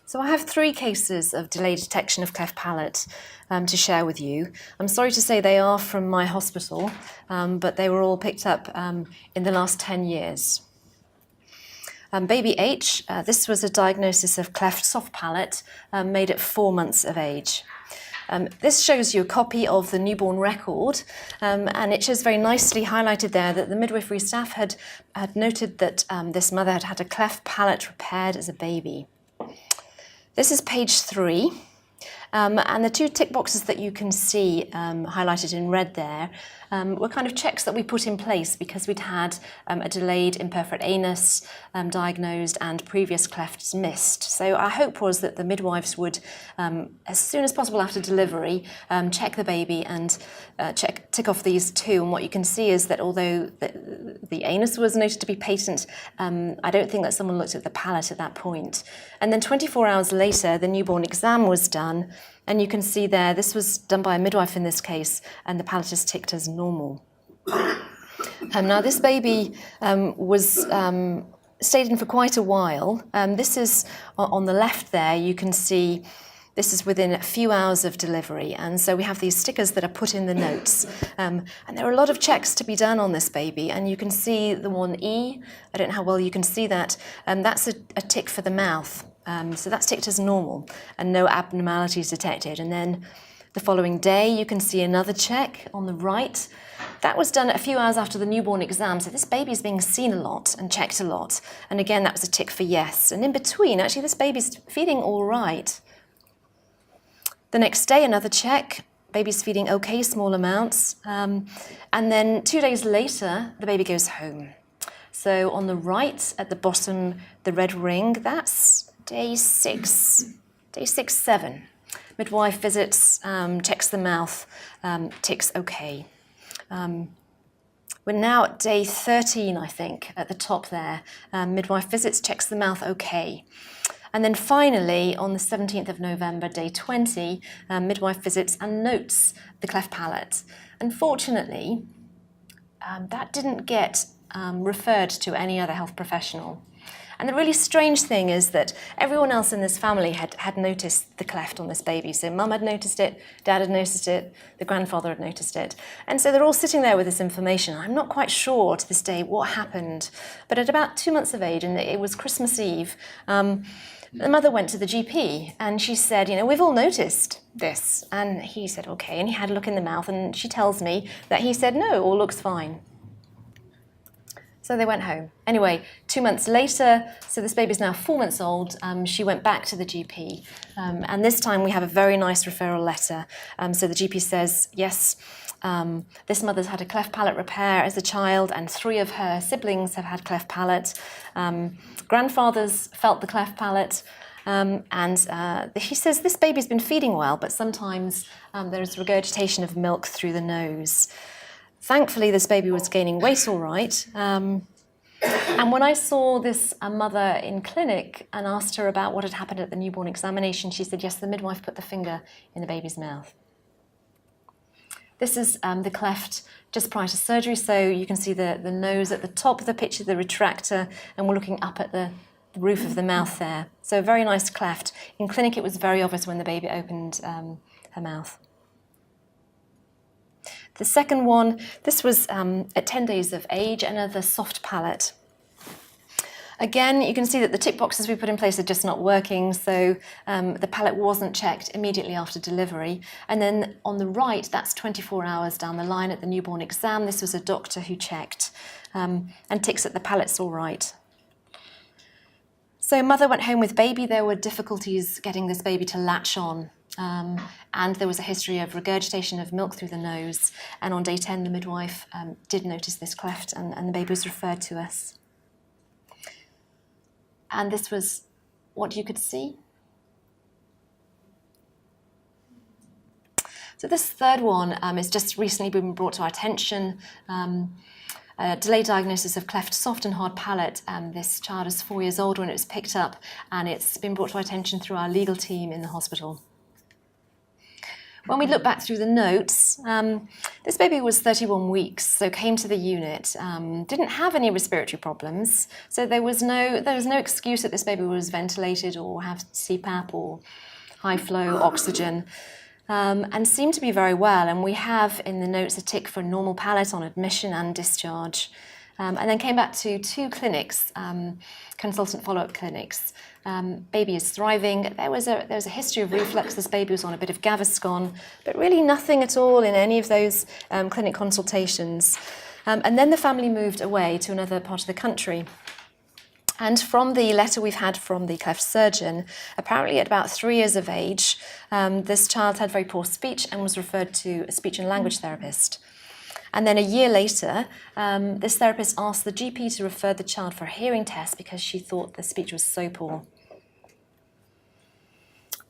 So I have 3 cases of delayed detection of cleft palate to share with you. I'm sorry to say they are from my hospital, but they were all picked up in the last 10 years. Baby H, this was a diagnosis of cleft soft palate made at 4 months of age. This shows you a copy of the newborn record, and it shows very nicely highlighted there that the midwifery staff had noted that this mother had had a cleft palate repaired as a baby. This is page 3, and the 2 tick boxes that you can see highlighted in red there were kind of checks that we put in place because we'd had a delayed imperforate anus diagnosed and previous clefts missed. So our hope was that the midwives would, as soon as possible after delivery, check the baby and tick off these 2. And what you can see is that although the anus was noted to be patent, I don't think that someone looked at the palate at that point. And then 24 hours later, the newborn exam was done. And you can see there, this was done by a midwife in this case, and the palate is ticked as normal. Now this baby stayed in for quite a while. This is on the left there, you can see this is within a few hours of delivery. And so we have these stickers that are put in the notes. And there are a lot of checks to be done on this baby. And you can see the one E, I don't know how well you can see that, that's a tick for the mouth. So that's ticked as normal and no abnormalities detected. And then the following day, you can see another check on the right. That was done a few hours after the newborn exam. So this baby is being seen a lot and checked a lot. And again, that was a tick for yes. And in between, actually, this baby's feeding all right. The next day, another check. Baby's feeding okay, small amounts. And then 2 days later, the baby goes home. So on the right, at the bottom, the red ring, that's day 6, 7. Midwife visits, checks the mouth, ticks okay. We're now at day 13, I think, at the top there. Midwife visits, checks the mouth okay. And then finally, on the 17th of November, day 20, midwife visits and notes the cleft palate. Unfortunately, that didn't get referred to any other health professional. And the really strange thing is that everyone else in this family had noticed the cleft on this baby. So mum had noticed it, dad had noticed it, the grandfather had noticed it. And so they're all sitting there with this information. I'm not quite sure to this day what happened. But at about 2 months of age, and it was Christmas Eve, the mother went to the GP and she said, we've all noticed this. And he said, okay. And he had a look in the mouth and she tells me that he said, no, all looks fine. So they went home. Anyway, 2 months later, so this baby's now 4 months old, she went back to the GP. And this time we have a very nice referral letter. So the GP says, yes, this mother's had a cleft palate repair as a child and 3 of her siblings have had cleft palate. Grandfathers felt the cleft palate. And he says this baby's been feeding well, but sometimes there's regurgitation of milk through the nose. Thankfully, this baby was gaining weight all right. And when I saw this mother in clinic and asked her about what had happened at the newborn examination, she said, yes, the midwife put the finger in the baby's mouth. This is the cleft just prior to surgery. So you can see the nose at the top of the picture, the retractor, and we're looking up at the roof of the mouth there. So a very nice cleft. In clinic, it was very obvious when the baby opened her mouth. The second one, this was at 10 days of age, another soft palate. Again, you can see that the tick boxes we put in place are just not working, so the palate wasn't checked immediately after delivery. And then on the right, that's 24 hours down the line at the newborn exam. This was a doctor who checked and ticks that the palate's all right. So mother went home with baby. There were difficulties getting this baby to latch on. And there was a history of regurgitation of milk through the nose. And on day 10, the midwife did notice this cleft and the baby was referred to us. And this was what you could see. So this third one has just recently been brought to our attention. A delayed diagnosis of cleft soft and hard palate. This child is 4 years old when it was picked up, and it's been brought to our attention through our legal team in the hospital. when we look back through the notes, this baby was 31 weeks, so came to the unit, didn't have any respiratory problems, so there was no excuse that this baby was ventilated or have CPAP or high flow oxygen, and seemed to be very well. And we have in the notes a tick for normal palate on admission and discharge. And then came back to 2 clinics, consultant follow-up clinics. Baby is thriving. There was a history of reflux. This baby was on a bit of Gaviscon, but really nothing at all in any of those clinic consultations. And then the family moved away to another part of the country. And from the letter we've had from the cleft surgeon, apparently at about 3 years of age, this child had very poor speech and was referred to a speech and language therapist. And then a year later, this therapist asked the GP to refer the child for a hearing test because she thought the speech was so poor.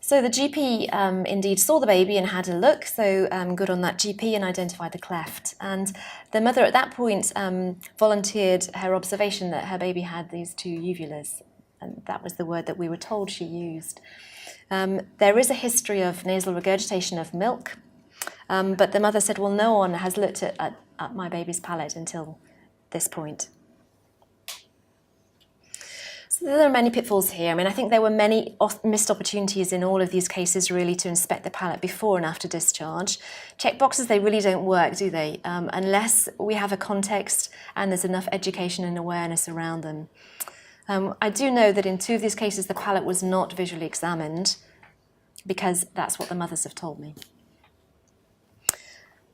So the GP indeed saw the baby and had a look, so good on that GP, and identified the cleft. And the mother at that point volunteered her observation that her baby had these 2 uvulas, and that was the word that we were told she used. There is a history of nasal regurgitation of milk, but the mother said, well, no one has looked at my baby's palate until this point. So there are many pitfalls here. I mean, I think there were many missed opportunities in all of these cases really to inspect the palate before and after discharge. Check boxes, they really don't work, do they? Unless we have a context and there's enough education and awareness around them. I do know that in 2 of these cases the palate was not visually examined because that's what the mothers have told me.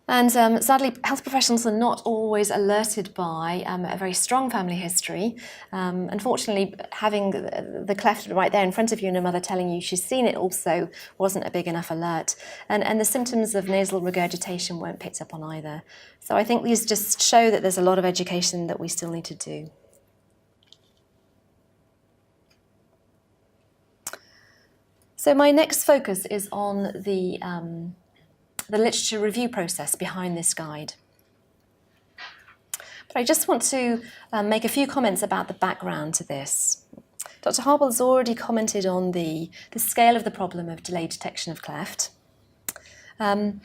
And sadly, health professionals are not always alerted by a very strong family history. Unfortunately, having the cleft right there in front of you and a mother telling you she's seen it also wasn't a big enough alert. And the symptoms of nasal regurgitation weren't picked up on either. So I think these just show that there's a lot of education that we still need to do. So my next focus is on the literature review process behind this guide. But I just want to make a few comments about the background to this. Dr. Harble has already commented on the scale of the problem of delayed detection of cleft. And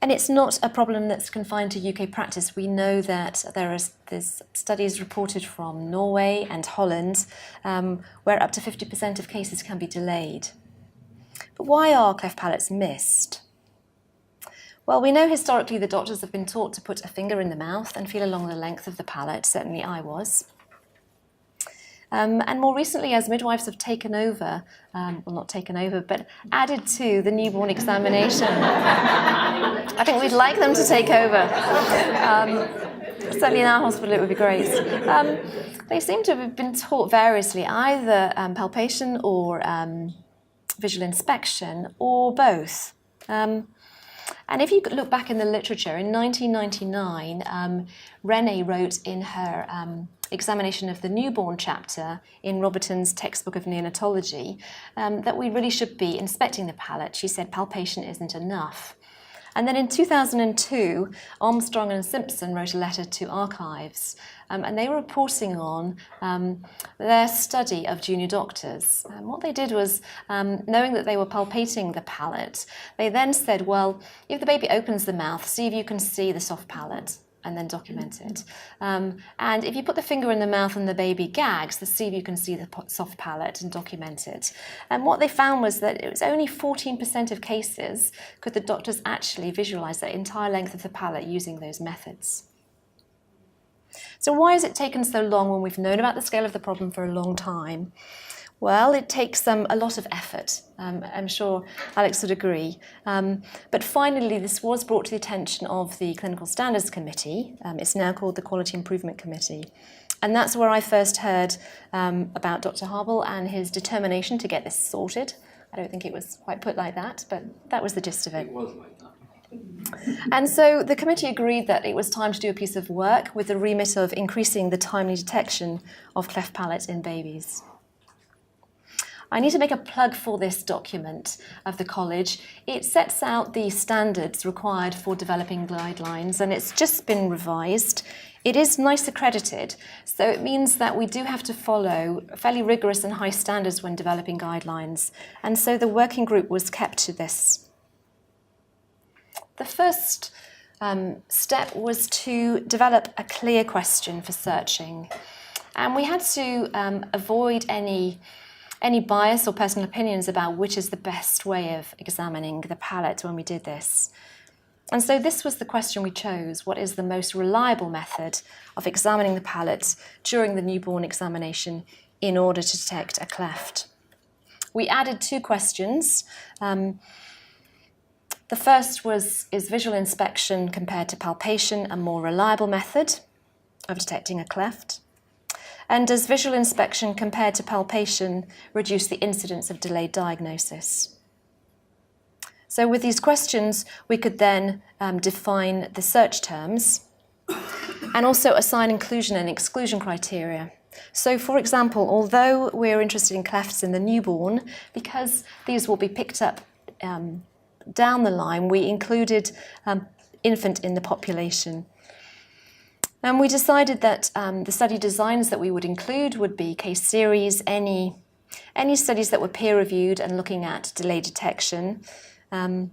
it's not a problem that's confined to UK practice. We know that there's studies reported from Norway and Holland where up to 50% of cases can be delayed. But why are cleft palates missed? Well, we know historically the doctors have been taught to put a finger in the mouth and feel along the length of the palate, certainly I was. And more recently, as midwives have taken over, well, not taken over, but added to the newborn examination, I think we'd like them to take over. Certainly in our hospital it would be great. They seem to have been taught variously, either palpation or visual inspection, or both. And if you look back in the literature, in 1999, Renée wrote in her examination of the newborn chapter in Robertson's textbook of neonatology that we really should be inspecting the palate. She said palpation isn't enough. And then in 2002, Armstrong and Simpson wrote a letter to archives, and they were reporting on their study of junior doctors. What they did was, knowing that they were palpating the palate, they then said, well, if the baby opens the mouth, see if you can see the soft palate, and then document it. And if you put the finger in the mouth and the baby gags, see if you can see the soft palate and document it. And what they found was that it was only 14% of cases could the doctors actually visualize the entire length of the palate using those methods. So why has it taken so long when we've known about the scale of the problem for a long time? Well, it takes a lot of effort. I'm sure Alex would agree. But finally, this was brought to the attention of the Clinical Standards Committee. It's now called the Quality Improvement Committee. And that's where I first heard about Dr. Harble and his determination to get this sorted. I don't think it was quite put like that, but that was the gist of it. It was like that. And so the committee agreed that it was time to do a piece of work with the remit of increasing the timely detection of cleft palate in babies. I need to make a plug for this document of the college. It sets out the standards required for developing guidelines, and it's just been revised. It is NICE accredited, so it means that we do have to follow fairly rigorous and high standards when developing guidelines. And so the working group was kept to this. The first step was to develop a clear question for searching. And we had to avoid any bias or personal opinions about which is the best way of examining the palate when we did this. And so this was the question we chose: what is the most reliable method of examining the palate during the newborn examination in order to detect a cleft? We added 2 questions. The first is visual inspection compared to palpation a more reliable method of detecting a cleft? And does visual inspection compared to palpation reduce the incidence of delayed diagnosis? So with these questions, we could then define the search terms and also assign inclusion and exclusion criteria. So, for example, although we're interested in clefts in the newborn, because these will be picked up down the line, we included infant in the population. And we decided that the study designs that we would include would be case series, any studies that were peer-reviewed and looking at delay detection, and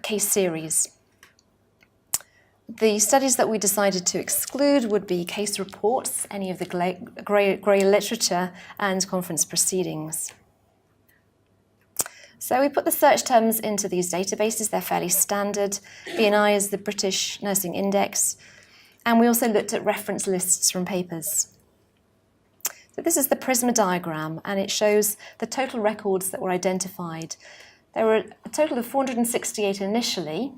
case series. The studies that we decided to exclude would be case reports, any of the grey literature, and conference proceedings. So we put the search terms into these databases. They're fairly standard. BNI is the British Nursing Index. And we also looked at reference lists from papers. So this is the Prisma diagram, and it shows the total records that were identified. There were a total of 468 initially.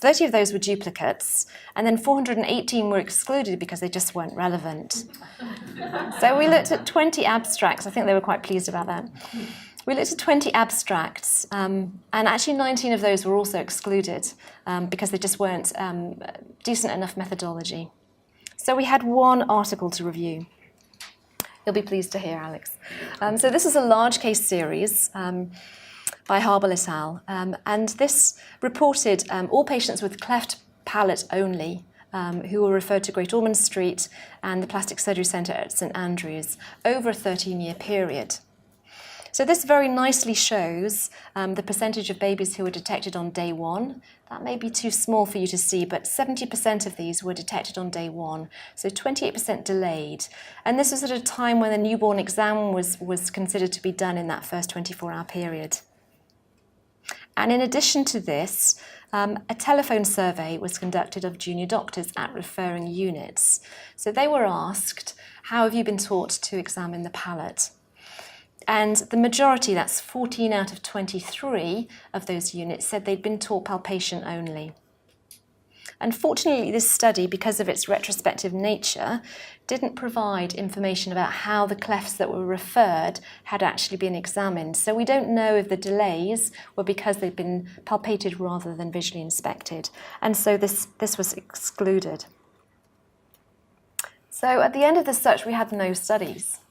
30 of those were duplicates, and then 418 were excluded because they just weren't relevant. So we looked at 20 abstracts. I think they were quite pleased about that. We looked at 20 abstracts, and actually 19 of those were also excluded because they just weren't decent enough methodology. So we had 1 article to review. You'll be pleased to hear, Alex. So this is a large case series by Harble et al. And this reported all patients with cleft palate only who were referred to Great Ormond Street and the Plastic Surgery Centre at St Andrews over a 13-year period. So this very nicely shows the percentage of babies who were detected on day 1. That may be too small for you to see, but 70% of these were detected on day 1, so 28% delayed. And this was at a time when the newborn exam was considered to be done in that first 24-hour period. And in addition to this, a telephone survey was conducted of junior doctors at referring units. So they were asked, how have you been taught to examine the palate? And the majority, that's 14 out of 23 of those units, said they'd been taught palpation only. Unfortunately, this study, because of its retrospective nature, didn't provide information about how the clefts that were referred had actually been examined. So we don't know if the delays were because they'd been palpated rather than visually inspected. And so this was excluded. So at the end of the search, we had no studies.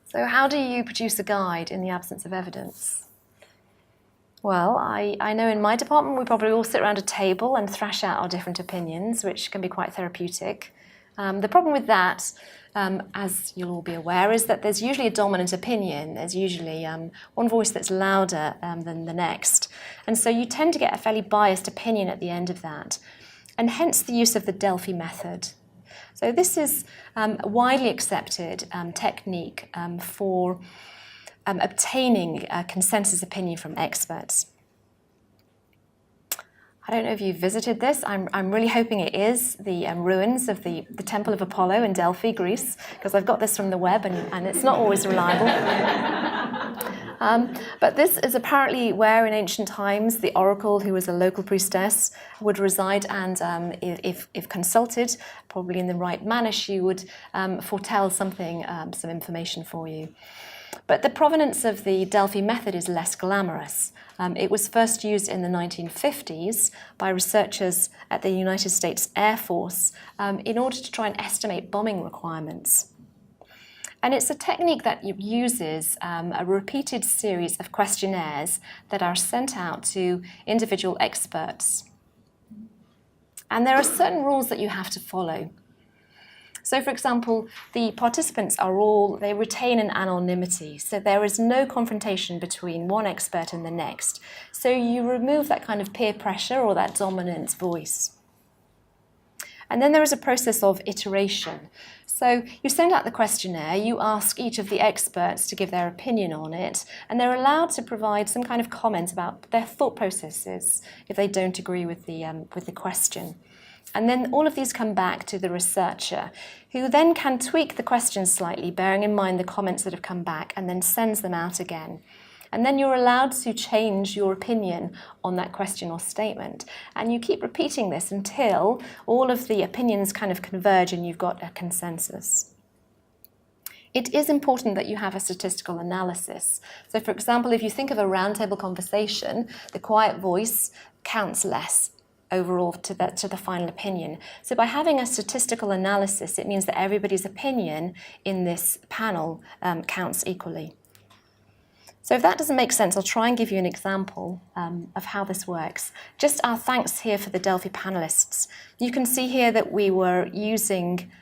So how do you produce a guide in the absence of evidence? Well, I know in my department we probably all sit around a table and thrash out our different opinions, which can be quite therapeutic. The problem with that, as you'll all be aware, is that there's usually a dominant opinion. There's usually one voice that's louder than the next. And so you tend to get a fairly biased opinion at the end of that, and hence the use of the Delphi method. So this is a widely accepted technique for obtaining a consensus opinion from experts. I don't know if you've visited this. I'm really hoping it is the ruins of the Temple of Apollo in Delphi, Greece, because I've got this from the web and it's not always reliable. But this is apparently where in ancient times the oracle, who was a local priestess, would reside, and if consulted, probably in the right manner, she would foretell something, some information for you. But the provenance of the Delphi method is less glamorous. It was first used in the 1950s by researchers at the United States Air Force in order to try and estimate bombing requirements. And it's a technique that uses a repeated series of questionnaires that are sent out to individual experts. And there are certain rules that you have to follow. So for example, the participants they retain an anonymity, so there is no confrontation between one expert and the next. So you remove that kind of peer pressure or that dominant voice. And then there is a process of iteration. So you send out the questionnaire, you ask each of the experts to give their opinion on it, and they're allowed to provide some kind of comment about their thought processes if they don't agree with the question. And then all of these come back to the researcher, who then can tweak the questions slightly, bearing in mind the comments that have come back, and then sends them out again. And then you're allowed to change your opinion on that question or statement. And you keep repeating this until all of the opinions kind of converge and you've got a consensus. It is important that you have a statistical analysis. So for example, if you think of a roundtable conversation, the quiet voice counts less overall to the final opinion. So by having a statistical analysis, it means that everybody's opinion in this panel counts equally. So if that doesn't make sense, I'll try and give you an example of how this works. Just our thanks here for the Delphi panelists. You can see here that we were using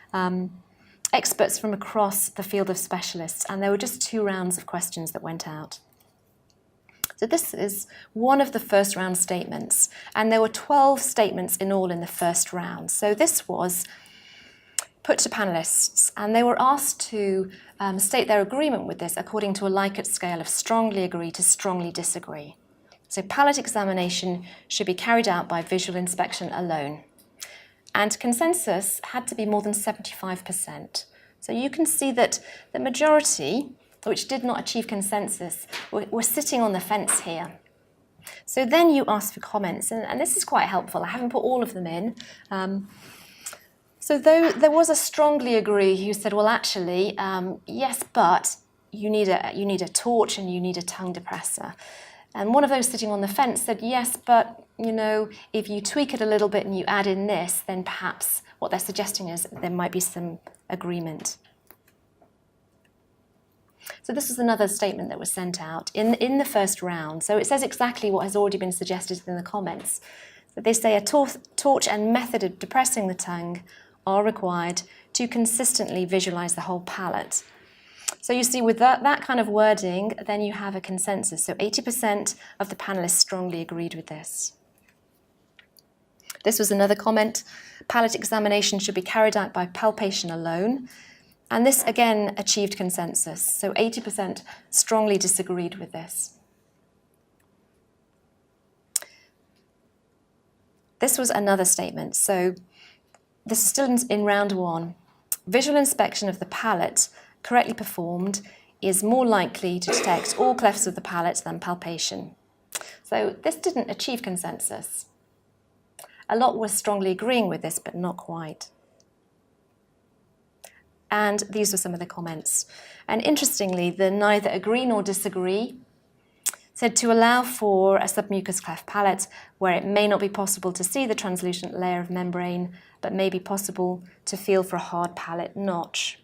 experts from across the field of specialists, and there were just 2 rounds of questions that went out. So this is one of the first round statements, and there were 12 statements in all in the first round. So this was put to panelists, and they were asked to state their agreement with this according to a Likert scale of strongly agree to strongly disagree. So palate examination should be carried out by visual inspection alone. And consensus had to be more than 75%. So you can see that the majority, which did not achieve consensus, were sitting on the fence here. So then you ask for comments, and this is quite helpful. I haven't put all of them in. So though there was a strongly agree who said, well, actually, yes, but you need a torch and you need a tongue depressor. And one of those sitting on the fence said, yes, but, if you tweak it a little bit and you add in this, then perhaps what they're suggesting is there might be some agreement. So this was another statement that was sent out in the first round. So it says exactly what has already been suggested in the comments. So they say a torch and method of depressing the tongue are required to consistently visualize the whole palate. So you see with that kind of wording, then you have a consensus. So 80% of the panelists strongly agreed with this. This was another comment. Palate examination should be carried out by palpation alone. And this again achieved consensus. So 80% strongly disagreed with this. This was another statement. So this is still in round 1. Visual inspection of the palate correctly performed is more likely to detect all clefts of the palate than palpation. So this didn't achieve consensus. A lot were strongly agreeing with this, but not quite. And these were some of the comments. And interestingly, the neither agree nor disagree said to allow for a submucous cleft palate where it may not be possible to see the translucent layer of membrane, but may be possible to feel for a hard palate notch.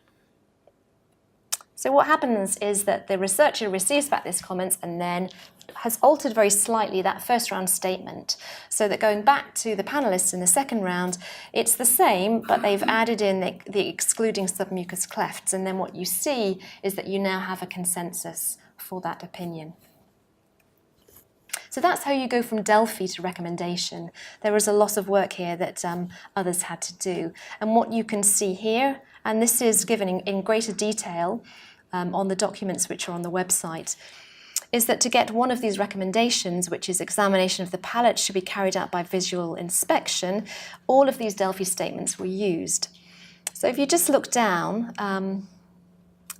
So what happens is that the researcher receives back these comments and then has altered very slightly that first round statement, so that going back to the panelists in the second round, it's the same, but they've added in the excluding submucous clefts, and then what you see is that you now have a consensus for that opinion. So that's how you go from Delphi to recommendation. There was a lot of work here that others had to do. And what you can see here, and this is given in greater detail on the documents which are on the website, is that to get one of these recommendations, which is examination of the palate should be carried out by visual inspection, all of these Delphi statements were used. So if you just look down,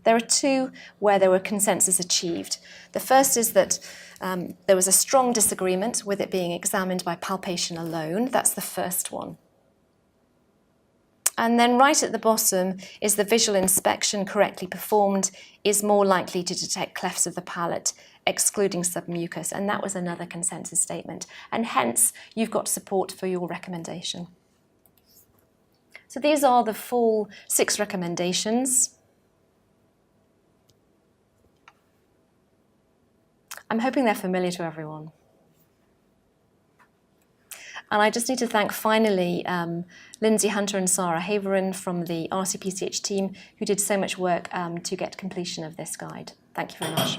there are 2 where there were consensus achieved. The first is that there was a strong disagreement with it being examined by palpation alone. That's the first one. And then right at the bottom is the visual inspection correctly performed is more likely to detect clefts of the palate, excluding submucous. And that was another consensus statement. And hence, you've got support for your recommendation. So these are the full 6 recommendations. I'm hoping they're familiar to everyone. And I just need to thank finally Lindsay Hunter and Sarah Haverin from the RCPCH team who did so much work to get completion of this guide. Thank you very much.